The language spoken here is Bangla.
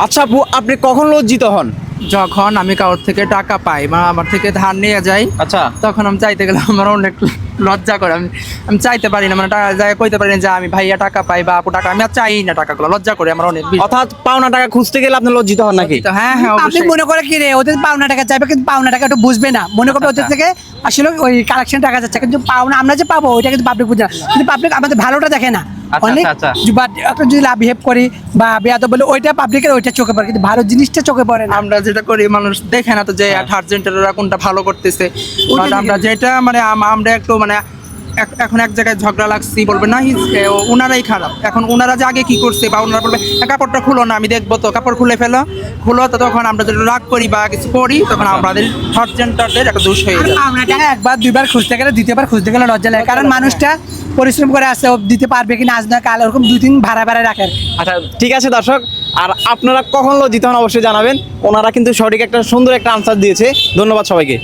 আচ্ছা আপু, আপনি কখন লজ্জিত হন? যখন আমি কারোর থেকে টাকা পাই বা আমার থেকে ধার নিয়ে যাই, আচ্ছা, তখন আমি চাইতে গেলে আমার অনেক লজ্জা করে। আমি চাইতে পারি না, মানে টাকা যাই কইতে পারি না যে আমি ভাইয়া টাকা পাই বা আপু টাকা, আমি আর চাই না টাকাগুলো, লজ্জা করে আমার অনেক বেশি। অর্থাৎ পাওনা টাকা খুঁজতে গেলে আপনি লজ্জিত হন নাকি? তো হ্যাঁ হ্যাঁ, আপনি অবশ্যই। মনে করে কি রে ওদের পাওনা টাকা চাইবে, কিন্তু পাওনা টাকা একটু বুঝবে না, মনে করবে ওদের থেকে আসলে ওই কালেকশন টাকা যাচ্ছে, কিন্তু পাওনা আমরা যে পাবো ওইটা কিন্তু পাবলিক বুঝে না, কিন্তু পাবলিক আমাদের ভালোটা দেখে না। আচ্ছা, অনেক আচ্ছা, বাট একটা যদি লাভ বিহেভ করি বা বেয়াদব বলে ওইটা পাবলিকের ওইটা চোখে পড়ে, কিন্তু ভালো জিনিসটা চোখে পড়ে না। আমরা যেটা করি মানুষ দেখে না তো যে থার্ড জেন্টাররা কোনটা ভালো করতেছে। ওটা But আমরা দেখে। যেটা মানে আমরা একটু মানে এখন এক জায়গায় ঝগড়া লাগছি, বলবে না ওনারাই খারাপ। এখন ওনারা যে আগে কি করছে বা ওনারা বলবে কাপড়টা খুলো না, আমি দেখবো, তো কাপড় খুলে খুলো, তো তখন আমরা যদি রাগ করি বা কিছু করি তখন আমাদের থার্ড জেন্টারদের একটা দোষ হয়ে যায়। পাওনা টাকা একবার দুইবার খুঁজতে গেলে দ্বিতীয়বার খুঁজতে গেলে লজ্জা লাগে, কারণ মানুষটা পরিশ্রম করে আসছে, ও দিতে পারবে কিনা আজ না কাল, ওরকম 2-3 ভাড়া রাখে। আচ্ছা ঠিক আছে দর্শক, আর আপনারা কখন লজ্জিত হন অবশ্যই জানাবেন। ওনারা কিন্তু সঠিক একটা সুন্দর একটা আনসার দিয়েছে। ধন্যবাদ সবাইকে।